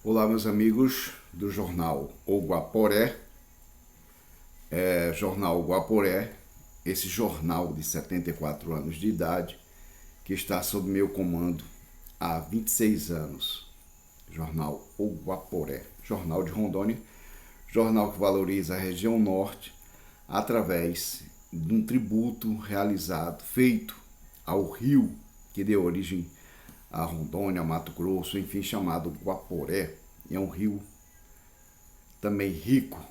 Olá, meus amigos do jornal O Guaporé, jornal Guaporé, esse jornal de 74 anos de idade que está sob meu comando há 26 anos. Jornal O Guaporé, jornal de Rondônia, jornal que valoriza a região norte através de um tributo feito ao rio que deu origem a Rondônia, Mato Grosso, enfim, chamado Guaporé. É um rio também rico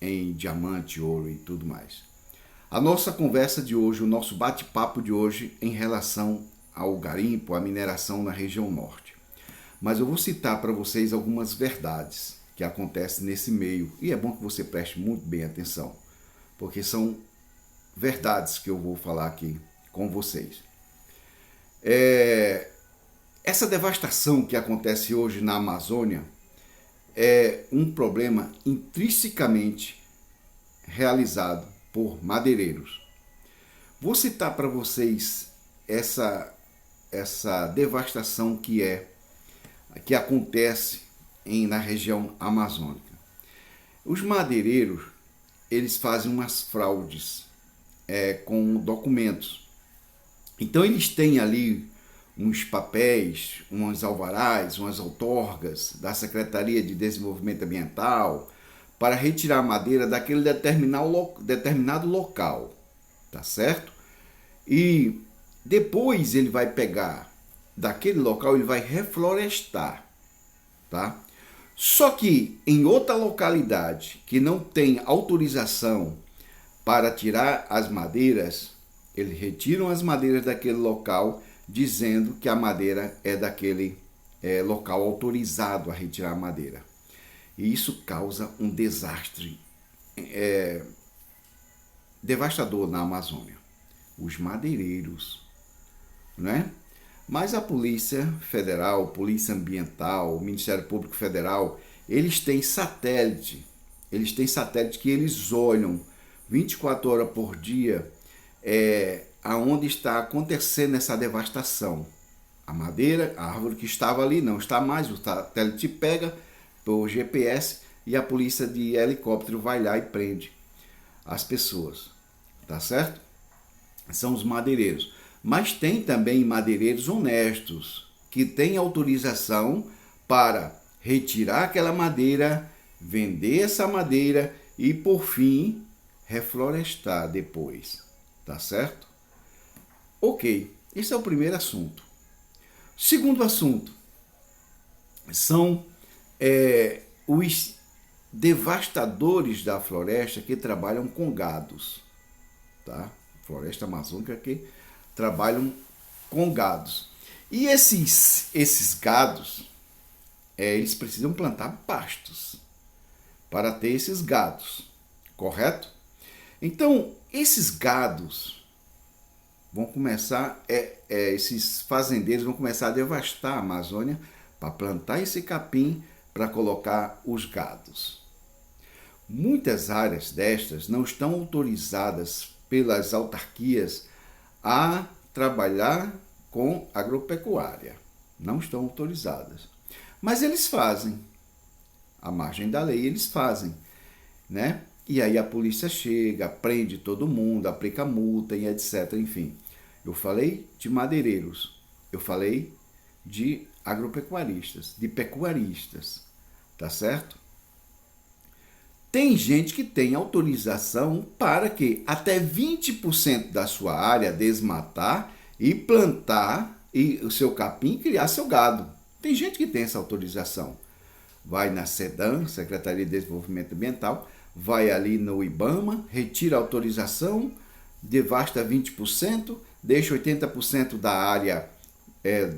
em diamante, ouro e tudo mais. A nossa conversa de hoje, o nosso bate-papo de hoje em relação ao garimpo, à mineração na região norte. Mas eu vou citar para vocês algumas verdades que acontecem nesse meio e é bom que você preste muito bem atenção, porque são verdades que eu vou falar aqui com vocês. Essa devastação que acontece hoje na Amazônia é um problema intrinsecamente realizado por madeireiros. Vou citar para vocês essa devastação que acontece na região amazônica. Os madeireiros, eles fazem umas fraudes com documentos. Então eles têm ali uns papéis, uns alvarás, umas outorgas da Secretaria de Desenvolvimento Ambiental para retirar a madeira daquele determinado local, tá certo? E depois ele vai pegar daquele local, ele vai reflorestar, tá? Só que em outra localidade que não tem autorização para tirar as madeiras, eles retiram as madeiras daquele local dizendo que a madeira é daquele local autorizado a retirar a madeira. E isso causa um desastre devastador na Amazônia. Os madeireiros, né? Mas a Polícia Federal, Polícia Ambiental, o Ministério Público Federal, eles têm satélite que eles olham 24 horas por dia aonde está acontecendo essa devastação. A madeira, a árvore que estava ali não está mais, o satélite pega por GPS e a polícia de helicóptero vai lá e prende as pessoas, tá certo? São os madeireiros. Mas tem também madeireiros honestos que têm autorização para retirar aquela madeira, vender essa madeira e, por fim, reflorestar depois, tá certo? Ok, esse é o primeiro assunto. Segundo assunto são os devastadores da floresta que trabalham com gados, tá? Floresta amazônica que trabalham com gados. E esses gados, eles precisam plantar pastos para ter esses gados, correto? Então, esses gados vão começar, esses fazendeiros vão começar a devastar a Amazônia para plantar esse capim para colocar os gados. Muitas áreas destas não estão autorizadas pelas autarquias a trabalhar com agropecuária. Não estão autorizadas. Mas eles fazem. À margem da lei eles fazem, né? E aí a polícia chega, prende todo mundo, aplica multa e etc. Enfim, eu falei de madeireiros, eu falei de agropecuaristas, de pecuaristas, tá certo? Tem gente que tem autorização para que até 20% da sua área desmatar e plantar o seu capim e criar seu gado. Tem gente que tem essa autorização. Vai na SEDAM, Secretaria de Desenvolvimento Ambiental, vai ali no IBAMA, retira a autorização, devasta 20%, deixa 80% da área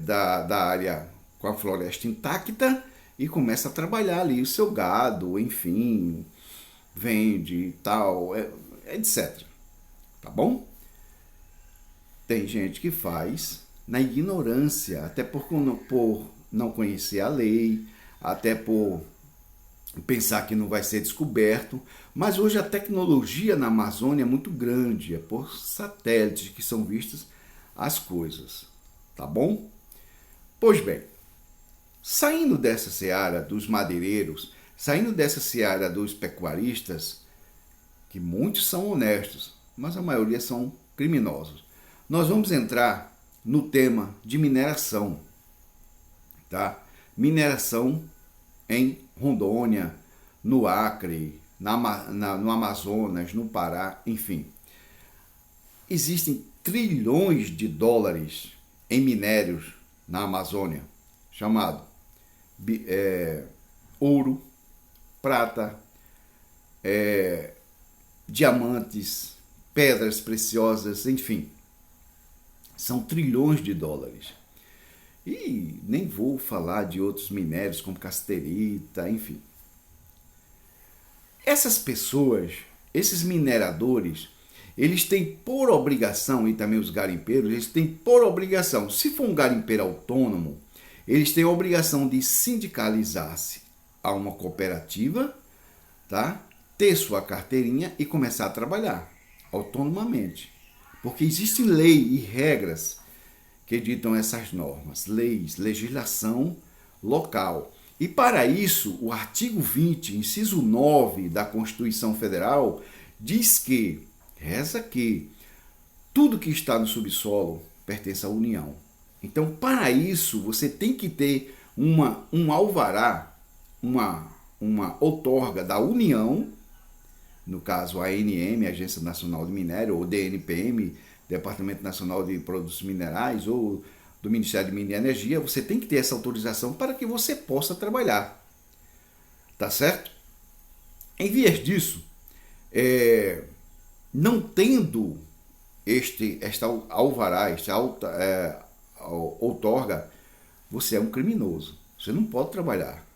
da área com a floresta intacta e começa a trabalhar ali o seu gado, enfim, vende e tal, etc. Tá bom? Tem gente que faz na ignorância, até por não conhecer a lei, até por pensar que não vai ser descoberto, mas hoje a tecnologia na Amazônia é muito grande, é por satélites que são vistas as coisas, tá bom? Pois bem, Saindo dessa seara dos madeireiros, saindo dessa seara dos pecuaristas, que muitos são honestos, mas a maioria são criminosos, nós vamos entrar no tema de mineração, tá? Mineração em Rondônia, no Acre, no Amazonas, no Pará, enfim. Existem trilhões de dólares em minérios na Amazônia, chamado ouro, prata, diamantes, pedras preciosas, enfim. São trilhões de dólares. E nem vou falar de outros minérios como casterita, enfim. Essas pessoas, esses mineradores, eles têm por obrigação, e também os garimpeiros, eles têm por obrigação, se for um garimpeiro autônomo, eles têm a obrigação de sindicalizar-se a uma cooperativa, tá? Ter sua carteirinha e começar a trabalhar autonomamente. Porque existe lei e regras que ditam essas normas, leis, legislação local. E para isso, o artigo 20, inciso 9 da Constituição Federal, diz que, reza que, tudo que está no subsolo pertence à União. Então, para isso, você tem que ter um alvará, uma outorga da União, no caso a ANM, Agência Nacional de Minério, ou DNPM, Departamento Nacional de Produtos Minerais, ou do Ministério de Minas e Energia, você tem que ter essa autorização para que você possa trabalhar. Tá certo? Em vias disso, não tendo esta alvará, esta outorga, você é um criminoso. Você não pode trabalhar.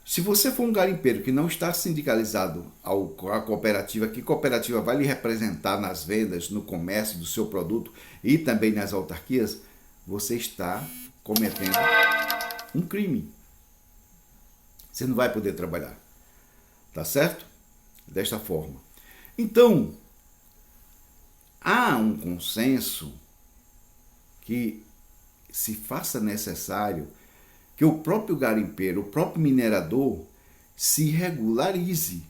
Se você for um garimpeiro que não está sindicalizado à cooperativa, que cooperativa vai lhe representar nas vendas, no comércio do seu produto e também nas autarquias, você está cometendo um crime. Você não vai poder trabalhar. Tá certo? Desta forma. Então, há um consenso que se faça necessário que o próprio garimpeiro, o próprio minerador se regularize.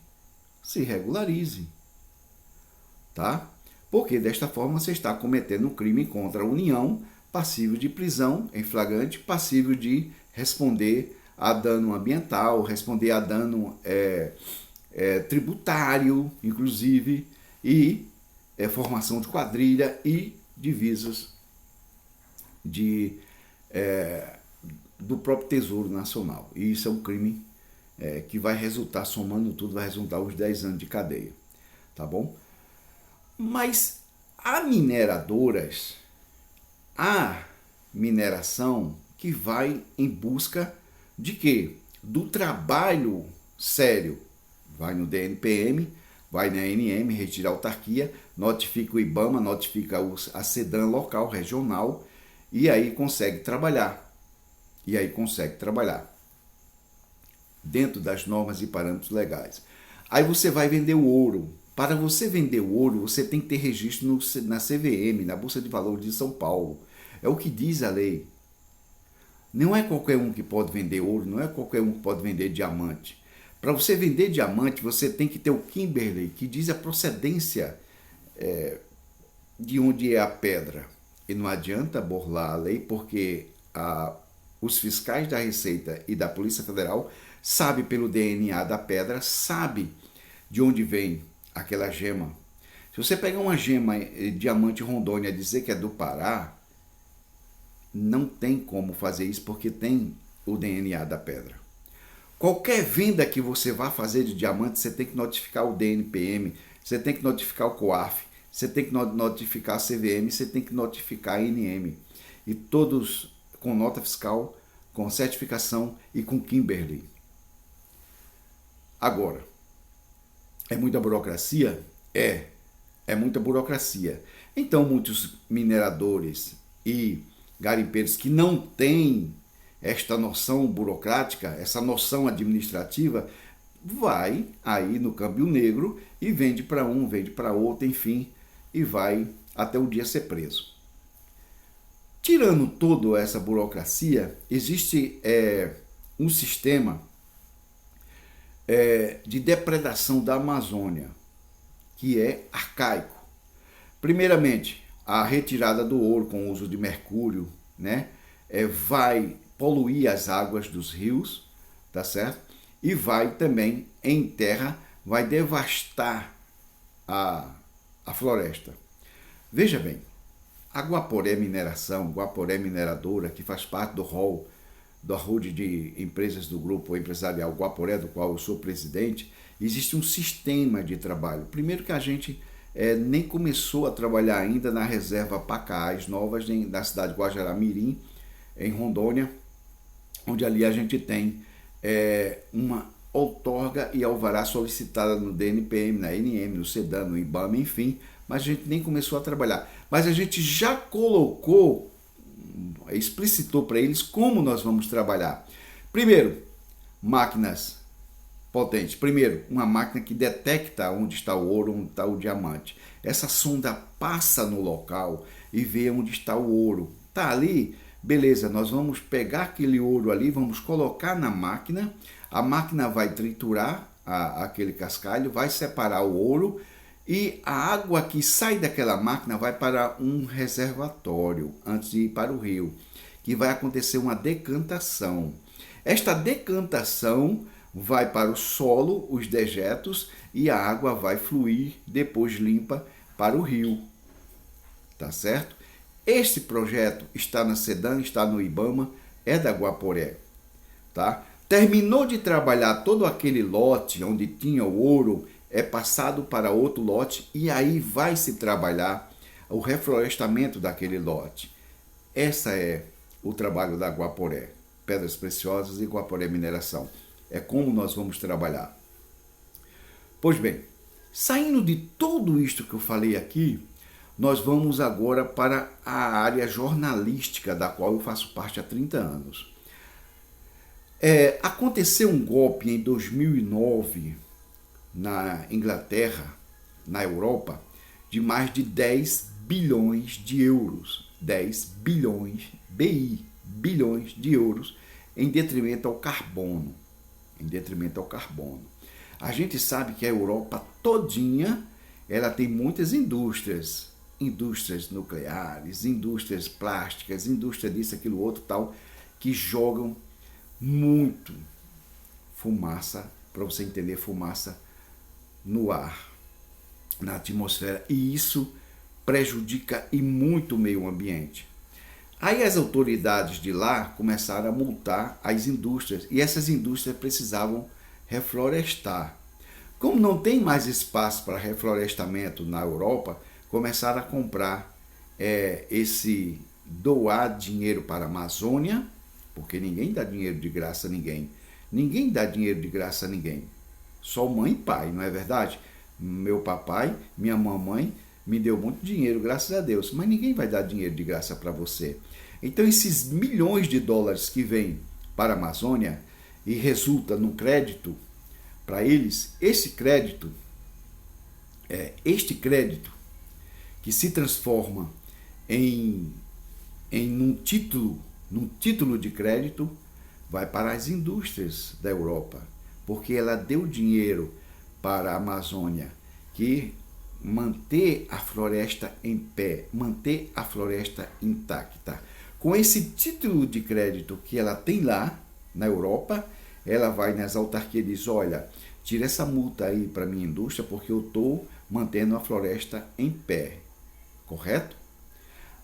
Tá? Porque desta forma você está cometendo um crime contra a União, passível de prisão em flagrante, passível de responder a dano ambiental, responder a dano tributário, inclusive, e formação de quadrilha e divisas do próprio Tesouro Nacional. E isso é um crime que vai resultar, somando tudo, vai resultar uns 10 anos de cadeia. Tá bom? Mas há mineradoras, há mineração que vai em busca de quê? Do trabalho sério. Vai no DNPM, vai na ANM, retira a autarquia, notifica o IBAMA, notifica a SEDAN local, regional, e aí consegue trabalhar. Dentro das normas e parâmetros legais. Aí você vai vender o ouro. Para você vender o ouro, você tem que ter registro na CVM, na Bolsa de Valores de São Paulo. É o que diz a lei. Não é qualquer um que pode vender ouro, não é qualquer um que pode vender diamante. Para você vender diamante, você tem que ter o Kimberley, que diz a procedência de onde é a pedra. E não adianta burlar a lei, porque os fiscais da Receita e da Polícia Federal sabem pelo DNA da pedra, sabem de onde vem aquela gema. Se você pegar uma gema diamante Rondônia e dizer que é do Pará, não tem como fazer isso, porque tem o DNA da pedra. Qualquer venda que você vá fazer de diamante, você tem que notificar o DNPM, você tem que notificar o COAF, você tem que notificar a CVM, você tem que notificar a ANM. E todos com nota fiscal, com certificação e com Kimberley. Agora, é muita burocracia? É muita burocracia. Então, muitos mineradores e garimpeiros que não têm esta noção burocrática, essa noção administrativa, vai aí no câmbio negro e vende para um, vende para outro, enfim, e vai até o dia ser preso. Tirando toda essa burocracia, existe um sistema de depredação da Amazônia, que é arcaico. Primeiramente, a retirada do ouro com o uso de mercúrio, né, vai poluir as águas dos rios, tá certo? E vai também, em terra, vai devastar a floresta. Veja bem, a Guaporé Mineração, Guaporé Mineradora, que faz parte do rol da rede de empresas do grupo empresarial Guaporé, do qual eu sou presidente, existe um sistema de trabalho. Primeiro que a gente nem começou a trabalhar ainda na reserva Pacaás Novas, na cidade de Guajará-Mirim, em Rondônia, onde ali a gente tem uma outorga e alvará solicitada no DNPM, na NM, no SEDAN, no IBAMA, enfim, mas a gente nem começou a trabalhar. Mas a gente já colocou, explicitou para eles como nós vamos trabalhar. Primeiro, máquinas potentes. Primeiro, uma máquina que detecta onde está o ouro, onde está o diamante. Essa sonda passa no local e vê onde está o ouro. Está ali, beleza, nós vamos pegar aquele ouro ali, vamos colocar na máquina, a máquina vai triturar aquele cascalho, vai separar o ouro e a água que sai daquela máquina vai para um reservatório antes de ir para o rio, que vai acontecer uma decantação. Esta decantação vai para o solo, os dejetos, e a água vai fluir, depois limpa, para o rio. Tá certo? Este projeto está na SEDAN, está no IBAMA, é da Guaporé. Tá? Terminou de trabalhar todo aquele lote onde tinha o ouro, é passado para outro lote e aí vai se trabalhar o reflorestamento daquele lote. Essa é o trabalho da Guaporé, Pedras Preciosas e Guaporé Mineração. É como nós vamos trabalhar. Pois bem, saindo de tudo isto que eu falei aqui, nós vamos agora para a área jornalística, da qual eu faço parte há 30 anos. Aconteceu um golpe em 2009 na Inglaterra, na Europa, de mais de 10 bilhões de euros. 10 bilhões, bilhões de euros, em detrimento ao carbono. A gente sabe que a Europa todinha, ela tem muitas indústrias nucleares, indústrias plásticas, indústria disso, aquilo, outro, tal, que jogam muito fumaça, para você entender, fumaça no ar, na atmosfera, e isso prejudica e muito o meio ambiente. Aí as autoridades de lá começaram a multar as indústrias, e essas indústrias precisavam reflorestar. Como não tem mais espaço para reflorestamento na Europa, começaram a comprar doar dinheiro para a Amazônia, porque ninguém dá dinheiro de graça a ninguém. Ninguém dá dinheiro de graça a ninguém. Só mãe e pai, não é verdade? Meu papai, minha mamãe me deu muito dinheiro, graças a Deus, mas ninguém vai dar dinheiro de graça para você. Então esses milhões de dólares que vêm para a Amazônia e resulta no crédito para eles, este crédito que se transforma em um título de crédito, vai para as indústrias da Europa, porque ela deu dinheiro para a Amazônia, que manter a floresta em pé, manter a floresta intacta. Com esse título de crédito que ela tem lá na Europa, ela vai nas autarquias e diz: olha, tira essa multa aí para a minha indústria, porque eu estou mantendo a floresta em pé. Correto?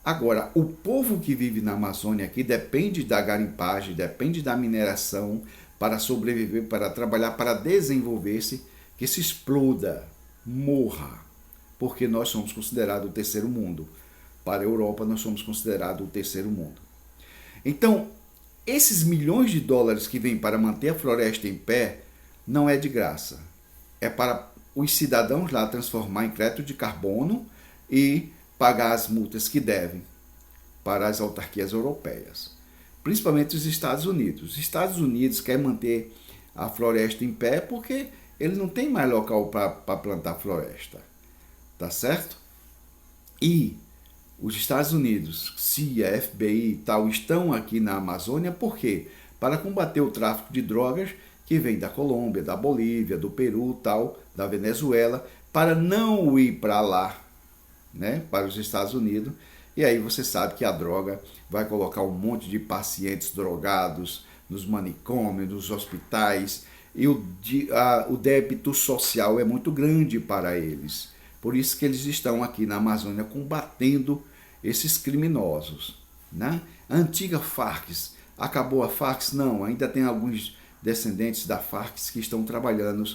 Agora, o povo que vive na Amazônia, que depende da garimpagem, depende da mineração para sobreviver, para trabalhar, para desenvolver-se, que se exploda, morra, porque nós somos considerados o terceiro mundo. Para a Europa, nós somos considerados o terceiro mundo. Então, esses milhões de dólares que vêm para manter a floresta em pé, não é de graça. É para os cidadãos lá transformar em crédito de carbono e pagar as multas que devem para as autarquias europeias, principalmente os Estados Unidos. Os Estados Unidos querem manter a floresta em pé porque eles não têm mais local para plantar floresta, tá certo? E os Estados Unidos, CIA, FBI e tal, estão aqui na Amazônia, por quê? Para combater o tráfico de drogas que vem da Colômbia, da Bolívia, do Peru, tal, da Venezuela, para não ir para lá, né, para os Estados Unidos. E aí você sabe que a droga vai colocar um monte de pacientes drogados nos manicômios, nos hospitais, e o débito social é muito grande para eles. Por isso que eles estão aqui na Amazônia combatendo esses criminosos, né? A antiga Farc, acabou a Farc? Não, ainda tem alguns descendentes da Farc que estão trabalhando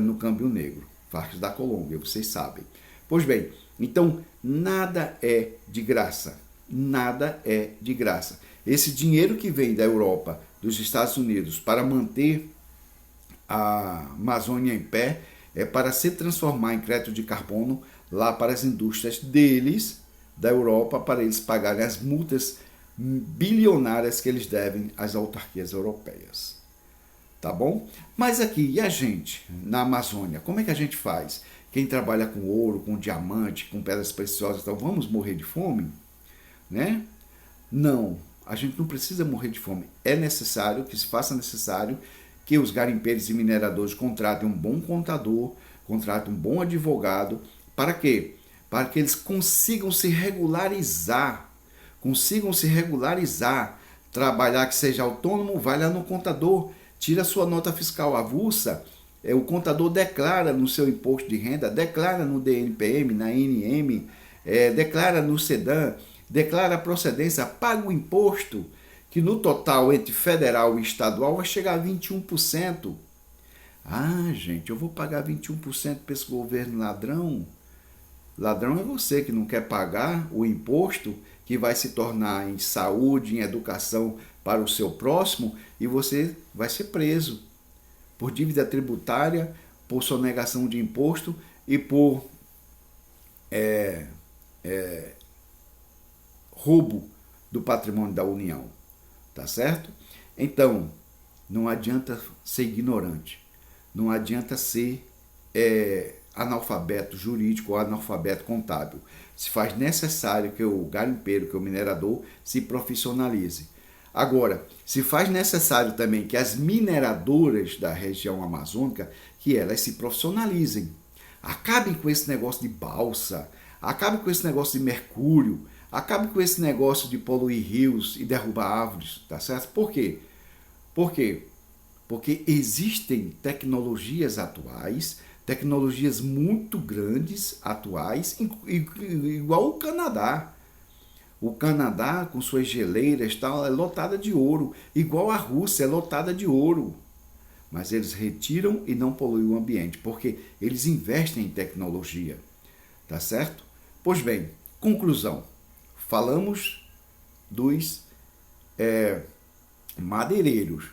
no Câmbio Negro, Farc da Colômbia, vocês sabem. Pois bem, então nada é de graça, nada é de graça. Esse dinheiro que vem da Europa, dos Estados Unidos, para manter a Amazônia em pé, é para se transformar em crédito de carbono lá para as indústrias deles, da Europa, para eles pagarem as multas bilionárias que eles devem às autarquias europeias. Tá bom? Mas aqui, e a gente, na Amazônia, como é que a gente faz? Quem trabalha com ouro, com diamante, com pedras preciosas, então vamos morrer de fome? Né? Não, a gente não precisa morrer de fome. É necessário que se faça necessário que os garimpeiros e mineradores contratem um bom contador, contratem um bom advogado. Para quê? Para que eles consigam se regularizar. Trabalhar, que seja autônomo, vai lá no contador, tira sua nota fiscal avulsa, o contador declara no seu imposto de renda, declara no DNPM, na NM, declara no SEDAN, declara a procedência, paga o imposto, que no total entre federal e estadual vai chegar a 21%. Ah, gente, eu vou pagar 21% para esse governo ladrão? Ladrão é você que não quer pagar o imposto que vai se tornar em saúde, em educação para o seu próximo, e você vai ser preso por dívida tributária, por sonegação de imposto e por roubo do patrimônio da União. Tá certo? Então, não adianta ser ignorante, não adianta ser analfabeto jurídico ou analfabeto contábil. Se faz necessário que o garimpeiro, que o minerador se profissionalize. Agora, se faz necessário também que as mineradoras da região amazônica, que elas se profissionalizem. Acabem com esse negócio de balsa, acabem com esse negócio de mercúrio, acabe com esse negócio de poluir rios e derrubar árvores, tá certo? Por quê? Porque existem tecnologias atuais, tecnologias muito grandes atuais, igual o Canadá. O Canadá, com suas geleiras, tal, é lotada de ouro, igual a Rússia é lotada de ouro. Mas eles retiram e não poluem o ambiente, porque eles investem em tecnologia, tá certo? Pois bem, conclusão. Falamos dos madeireiros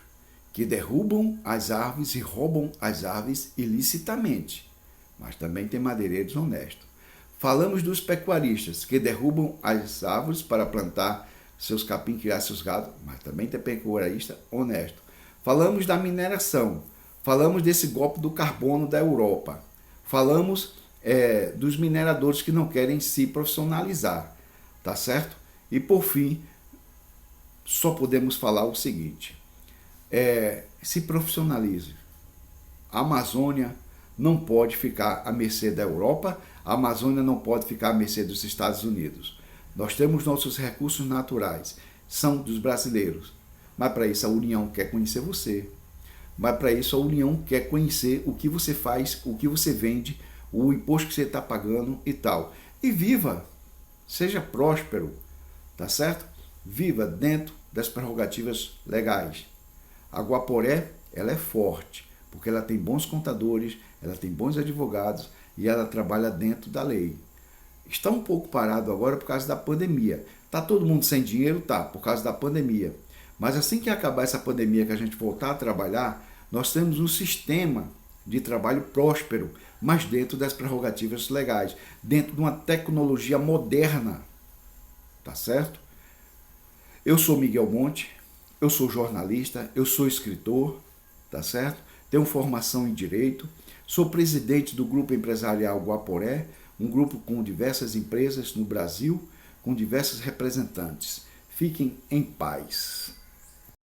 que derrubam as árvores e roubam as árvores ilicitamente, mas também tem madeireiros honestos. Falamos dos pecuaristas que derrubam as árvores para plantar seus capim, criar seus gados, mas também tem pecuarista honesto. Falamos da mineração, falamos desse golpe do carbono da Europa, falamos dos mineradores que não querem se profissionalizar. Tá certo? E por fim, só podemos falar o seguinte: se profissionalize. A Amazônia não pode ficar à mercê da Europa, a Amazônia não pode ficar à mercê dos Estados Unidos. Nós temos nossos recursos naturais, são dos brasileiros. Mas para isso a União quer conhecer você. Mas para isso a União quer conhecer o que você faz, o que você vende, o imposto que você está pagando e tal. E viva! Seja próspero, tá certo? Viva dentro das prerrogativas legais. A Guaporé, ela é forte, porque ela tem bons contadores, ela tem bons advogados e ela trabalha dentro da lei. Está um pouco parado agora por causa da pandemia. Tá todo mundo sem dinheiro? Tá, por causa da pandemia. Mas assim que acabar essa pandemia, que a gente voltar a trabalhar, nós temos um sistema de trabalho próspero, mas dentro das prerrogativas legais, dentro de uma tecnologia moderna, tá certo? Eu sou Miguel Monte, eu sou jornalista, eu sou escritor, tá certo? Tenho formação em Direito, sou presidente do Grupo Empresarial Guaporé, um grupo com diversas empresas no Brasil, com diversos representantes. Fiquem em paz.